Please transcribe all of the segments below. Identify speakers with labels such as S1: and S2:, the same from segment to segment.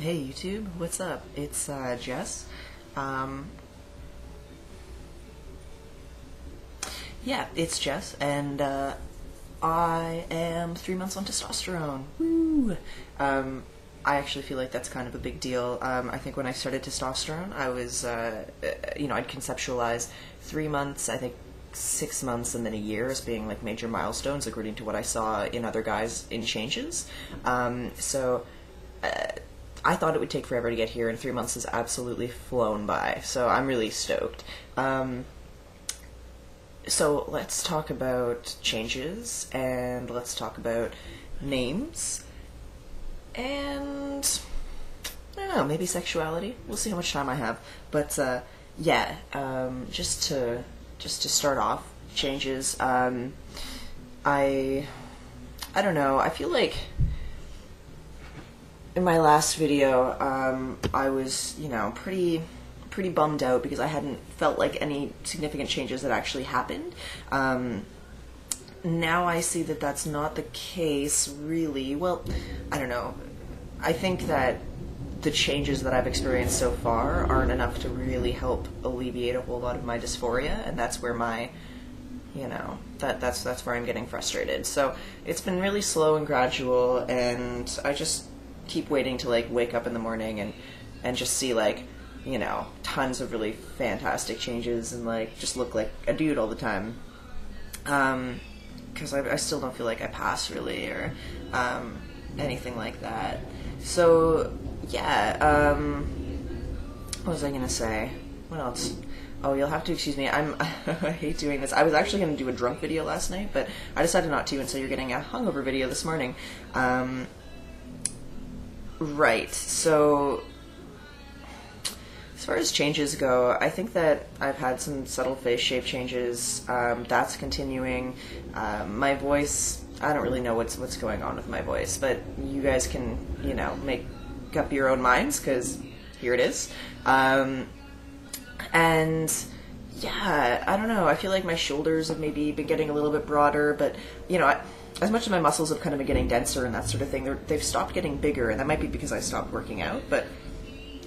S1: Hey YouTube, what's up? It's Jess. Um, yeah, it's Jess, and I am 3 months on testosterone. Woo! I actually feel like that's kind of a big deal. I think when I started testosterone, I was, I'd conceptualize 3 months, I think 6 months, and then a year as being like major milestones, according to what I saw in other guys in changes. So I thought it would take forever to get here, and 3 months has absolutely flown by. So I'm really stoked. So let's talk about changes, and let's talk about names, and I don't know, maybe sexuality. We'll see how much time I have. But yeah, just to start off, changes. I don't know. I feel like in my last video, I was, pretty bummed out because I hadn't felt like any significant changes had actually happened. Now I see that that's not the case, really. Well, I don't know. I think that the changes that I've experienced so far aren't enough to really help alleviate a whole lot of my dysphoria, and that's where my, that's where I'm getting frustrated. So it's been really slow and gradual, and I just keep waiting to like wake up in the morning and just see like, tons of really fantastic changes and like just look like a dude all the time. Because I still don't feel like I pass really or anything like that. So yeah, what was I gonna say? What else? Oh, you'll have to excuse me. I hate doing this. I was actually going to do a drunk video last night, but I decided not to, and so you're getting a hungover video this morning. Right, so as far as changes go, I think that I've had some subtle face shape changes. That's continuing. My voice, I don't really know what's going on with my voice, but you guys can, make up your own minds, because here it is. And yeah, I don't know, I feel like my shoulders have maybe been getting a little bit broader, but, as much as my muscles have kind of been getting denser and that sort of thing, they've stopped getting bigger, and that might be because I stopped working out, but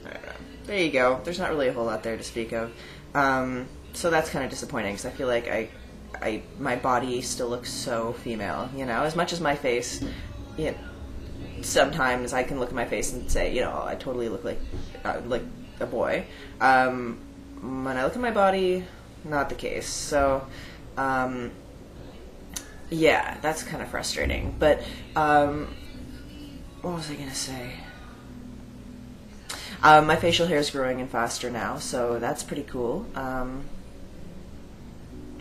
S1: I don't know. There you go. There's not really a whole lot there to speak of. So that's kind of disappointing, because I feel like my body still looks so female, as much as my face, sometimes I can look at my face and say, I totally look like a boy. When I look at my body, not the case. So, yeah, that's kind of frustrating. But, what was I going to say? My facial hair is growing in faster now, so that's pretty cool. I'm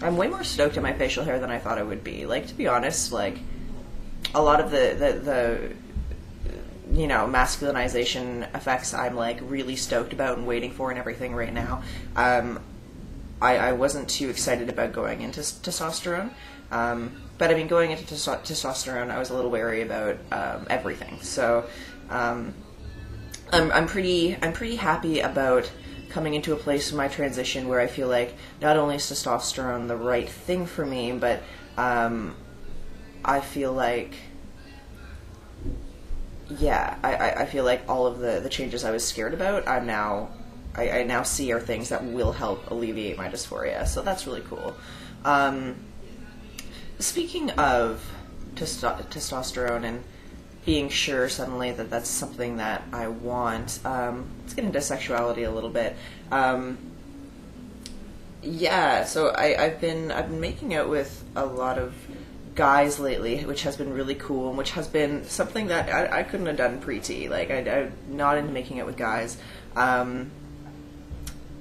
S1: way more stoked at my facial hair than I thought I would be. Like, to be honest, like, a lot of the masculinization effects I'm, like, really stoked about and waiting for and everything right now. I wasn't too excited about going into testosterone. But I mean, going into testosterone, I was a little wary about everything. So I'm pretty happy about coming into a place in my transition where I feel like not only is testosterone the right thing for me, but I feel like, yeah, I feel like all of the changes I was scared about, I now see are things that will help alleviate my dysphoria. So that's really cool. Speaking of testosterone and being sure suddenly that that's something that I want, let's get into sexuality a little bit. Yeah, so I've been making out with a lot of guys lately, which has been really cool, and which has been something that I couldn't have done pre-T. Like, I'm not into making out with guys.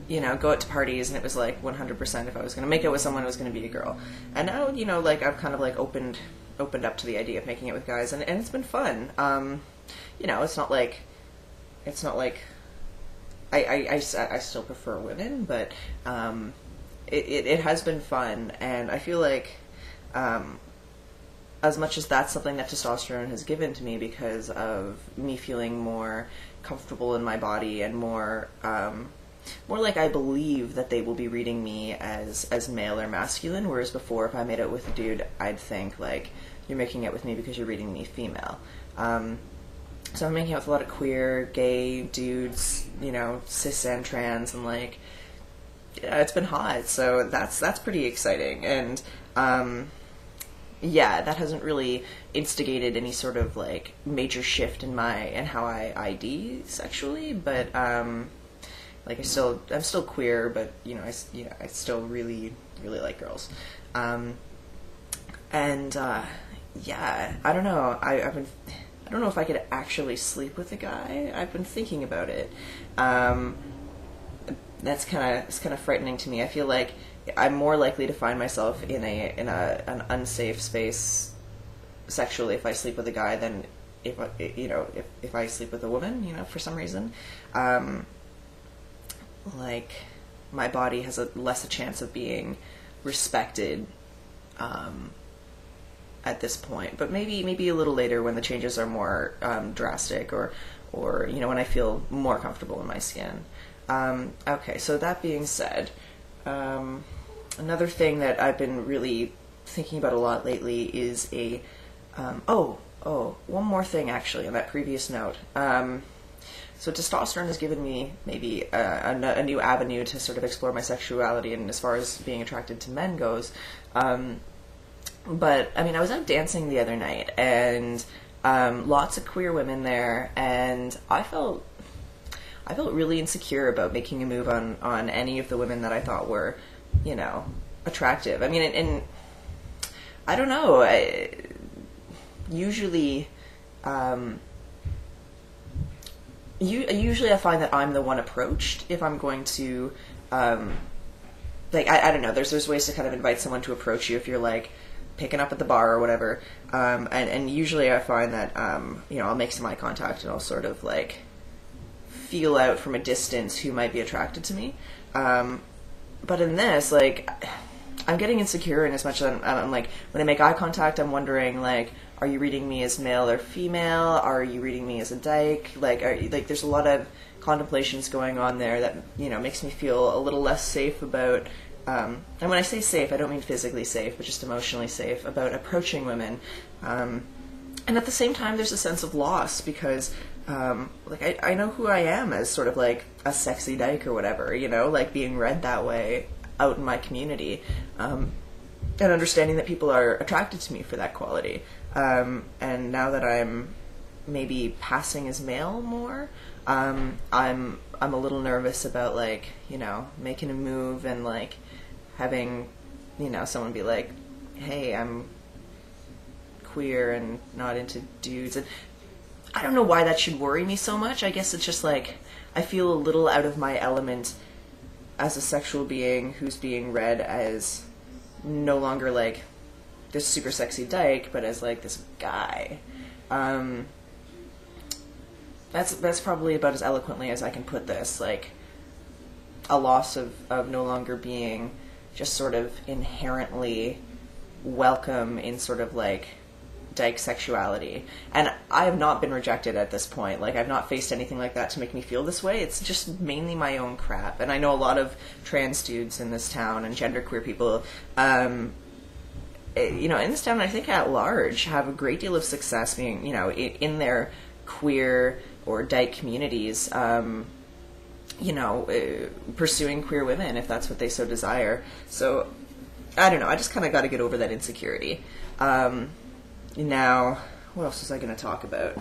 S1: Go out to parties, and it was like 100% if I was going to make out with someone, it was going to be a girl. And now, like, I've kind of like opened up to the idea of making out with guys, and it's been fun. It's not like I still prefer women, but it has been fun, and I feel like as much as that's something that testosterone has given to me because of me feeling more comfortable in my body and more like I believe that they will be reading me as male or masculine, whereas before if I made out with a dude, I'd think like, you're making out with me because you're reading me female. So I'm making out with a lot of queer, gay dudes, cis and trans, and like, yeah, it's been hot. So that's pretty exciting, and yeah, that hasn't really instigated any sort of like major shift in how I ID sexually, but like I'm still queer, but I still really really like girls, and yeah, I don't know. I don't know if I could actually sleep with a guy. I've been thinking about it. That's kind of frightening to me. I feel like I'm more likely to find myself in an unsafe space sexually if I sleep with a guy than if I sleep with a woman. For some reason, like my body has less a chance of being respected. At this point, but maybe a little later when the changes are more drastic, or when I feel more comfortable in my skin. Okay, so that being said, another thing that I've been really thinking about a lot lately is one more thing actually on that previous note. So testosterone has given me maybe a new avenue to sort of explore my sexuality, and as far as being attracted to men goes. But I mean, I was out dancing the other night, and lots of queer women there, and I felt really insecure about making a move on any of the women that I thought were, attractive. I mean, and I don't know. Usually I find that I'm the one approached if I'm going to, like, I don't know. There's ways to kind of invite someone to approach you if you're like picking up at the bar or whatever, and usually I find that I'll make some eye contact and I'll sort of like feel out from a distance who might be attracted to me, but in this, like, I'm getting insecure in as much as I'm like, when I make eye contact, I'm wondering, like, are you reading me as male or female? Are you reading me as a dyke? Like, there's a lot of contemplations going on there that makes me feel a little less safe about. And when I say safe, I don't mean physically safe, but just emotionally safe about approaching women. And at the same time, there's a sense of loss because, like, I know who I am as sort of like a sexy dyke or whatever, like being read that way out in my community, and understanding that people are attracted to me for that quality. And now that I'm maybe passing as male more, I'm a little nervous about, like, making a move and like having, someone be like, hey, I'm queer and not into dudes. And I don't know why that should worry me so much. I guess it's just like I feel a little out of my element as a sexual being who's being read as no longer like this super sexy dyke, but as like this guy. That's probably about as eloquently as I can put this. Like, a loss of no longer being just sort of inherently welcome in sort of like dyke sexuality. And I have not been rejected at this point. Like, I've not faced anything like that to make me feel this way. It's just mainly my own crap. And I know a lot of trans dudes in this town and genderqueer people, in this town, I think at large, have a great deal of success being, in their queer or dyke communities, pursuing queer women if that's what they so desire. So, I don't know, I just kind of got to get over that insecurity. Now, what else was I going to talk about?